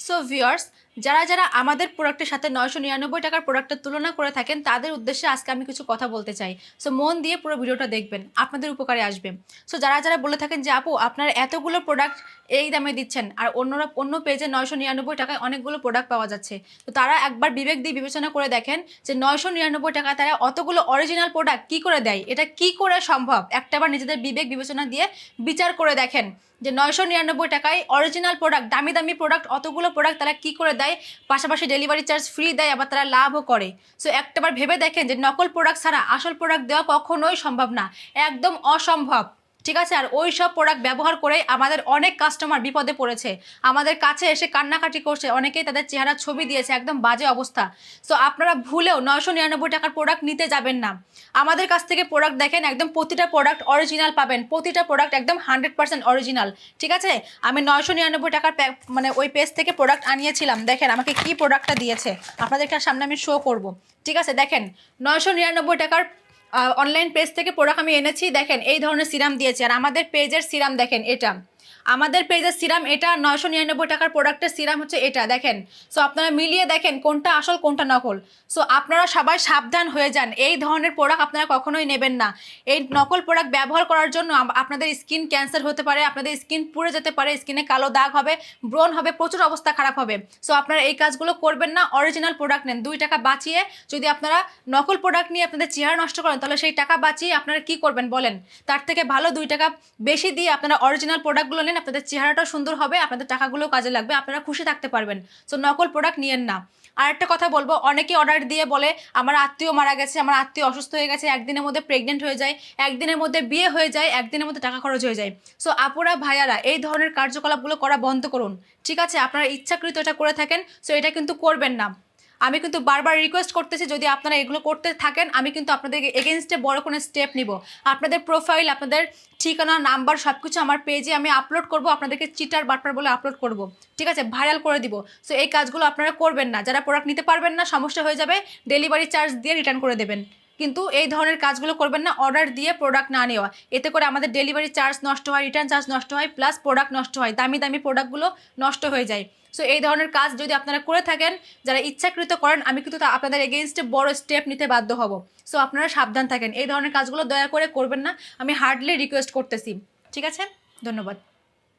So viewers, যারা যারা আমাদের প্রোডাক্টের সাথে 999 টাকার প্রোডাক্টের তুলনা করে থাকেন তাদের উদ্দেশ্যে আজকে আমি কিছু কথা বলতে চাই। সো মন দিয়ে পুরো ভিডিওটা দেখবেন, আপনাদের উপকারে আসবে। সো যারা যারা বলে থাকেন যে আপু আপনারা এতগুলো প্রোডাক্ট এই দামে দিচ্ছেন আর অন্য পেজে 999 টাকায় অনেকগুলো প্রোডাক্ট পাওয়া যাচ্ছে, তো তারা একবার বিবেক দিয়ে বিবেচনা করে দেখেন যে 999 টাকায় তারা অতগুলো অরিজিনাল প্রোডাক্ট কী করে দেয়, এটা কি করে সম্ভব? একটাবার নিজেদের বিবেক বিবেচনা দিয়ে বিচার করে দেখেন যে 999 টাকায় অরিজিনাল প্রোডাক্ট, দামি দামি প্রোডাক্ট, অতগুলো প্রোডাক্ট তারা কি করে দেয়, পাশাপাশি ডেলিভারি চার্জ ফ্রি দেয়, আবার তারা লাভও করে। সো একটাবার ভেবে দেখেন যে নকল প্রোডাক্ট ছাড়া আসল প্রোডাক্ট দেওয়া কখনোই সম্ভব না, একদম অসম্ভব। ঠিক আছে, আর ওই সব প্রোডাক্ট ব্যবহার করে আমাদের অনেক কাস্টমার বিপদে পড়েছে, আমাদের কাছে এসে কান্নাকাটি করছে, অনেকেই তাদের চেহারা ছবি দিয়েছে, একদম বাজে অবস্থা। সো আপনারা ভুলেও 999 টাকার প্রোডাক্ট নিতে যাবেন না। আমাদের কাছ থেকে প্রোডাক্ট দেখেন, একদম প্রতিটা প্রোডাক্ট অরিজিনাল পাবেন, প্রতিটা প্রোডাক্ট একদম 100% অরিজিনাল। ঠিক আছে, আমি 999 টাকার মানে ওই পেজ থেকে প্রোডাক্ট আনিয়েছিলাম, দেখেন আমাকে কি প্রোডাক্টটা দিয়েছে, আপনাদেরকে সামনে আমি শো করব। ঠিক আছে, দেখেন 999 টাকার অনলাইন পেজ থেকে প্রোডাক্ট আমি এনেছি, দেখেন এই ধরনের সিরাম দিয়েছে। আর আমাদের পেজের সিরাম দেখেন, এটা আমাদের পেজের সিরাম, এটা 999 টাকার প্রোডাক্টের সিরাম হচ্ছে এটা, দেখেন। সো আপনারা মিলিয়ে দেখেন কোনটা আসল কোনটা নকল। সো আপনারা সবাই সাবধান হয়ে যান, এই ধরনের প্রোডাক্ট আপনারা কখনোই নেবেন না। এই নকল প্রোডাক্ট ব্যবহার করার জন্য আপনাদের স্কিন ক্যান্সার হতে পারে, আপনাদের স্কিন পুড়ে যেতে পারে, স্কিনে কালো দাগ হবে, ব্রণ হবে, প্রচুর অবস্থা খারাপ হবে। সো আপনারা এই কাজগুলো করবেন না, অরিজিনাল প্রোডাক্ট নেন। 2 টাকা বাঁচিয়ে যদি আপনারা নকল প্রোডাক্ট নিয়ে আপনাদের চেহারা নষ্ট করেন, তাহলে সেই টাকা বাঁচিয়ে আপনারা কি করবেন বলেন? তার থেকে ভালো 2 টাকা বেশি দিয়ে আপনারা অরিজিনাল প্রোডাক্টগুলো নেন, আপনাদের চেহারাটাও সুন্দর হবে, আপনাদের টাকাগুলোও কাজে লাগবে, আপনারা খুশি থাকতে পারবেন। সো নকল প্রোডাক্ট নিয়েন না। আর একটা কথা বলবো, অনেকে অর্ডার দিয়ে বলে আমার আত্মীয় মারা গেছে, আমার আত্মীয় অসুস্থ হয়ে গেছে, একদিনের মধ্যে প্রেগনেন্ট হয়ে যায়, একদিনের মধ্যে বিয়ে হয়ে যায়, একদিনের মধ্যে টাকা খরচ হয়ে যায়। সো আপুরা ভাইয়ারা, এই ধরনের কার্যকলাপগুলো করা বন্ধ করুন। ঠিক আছে, আপনারা ইচ্ছাকৃত এটা করে থাকেন, সো এটা কিন্তু করবেন না। আমি কিন্তু বারবার রিকোয়েস্ট করতেছি, যদি আপনারা এগুলো করতে থাকেন আমি কিন্তু আপনাদের এগেনস্টে বড় কোনো স্টেপ নিব। আপনাদের প্রোফাইল, আপনাদের ঠিকানা, নাম্বার সব কিছু আমার পেজে আমি আপলোড করব, আপনাদেরকে চিটার বাটপার বলে আপলোড করব। ঠিক আছে, ভাইরাল করে দিব। সো এই কাজগুলো আপনারা করবেন না। যারা প্রোডাক্ট নিতে পারবেন না, সমস্যা হয়ে যাবে, ডেলিভারি চার্জ দিয়ে রিটার্ন করে দেবেন। কিন্তু এই ধরনের কাজগুলো করবেন না, অর্ডার দিয়ে প্রোডাক্ট না নেওয়া। এতে করে আমাদের ডেলিভারি চার্জ নষ্ট হয়, রিটার্ন চার্জ নষ্ট হয়, প্লাস প্রোডাক্ট নষ্ট হয়, দামি দামি প্রোডাক্টগুলো নষ্ট হয়ে যায়। সো এই ধরনের কাজ যদি আপনারা করে থাকেন, যারা ইচ্ছাকৃত করেন, আমি কিন্তু আপনাদের এগেইনস্টে বড় স্টেপ নিতে বাধ্য হব। সো আপনারা সাবধান থাকেন, এই ধরনের কাজগুলো দয়া করে করবেন না, আমি হার্ডলি রিকোয়েস্ট করতেছি। ঠিক আছে, ধন্যবাদ।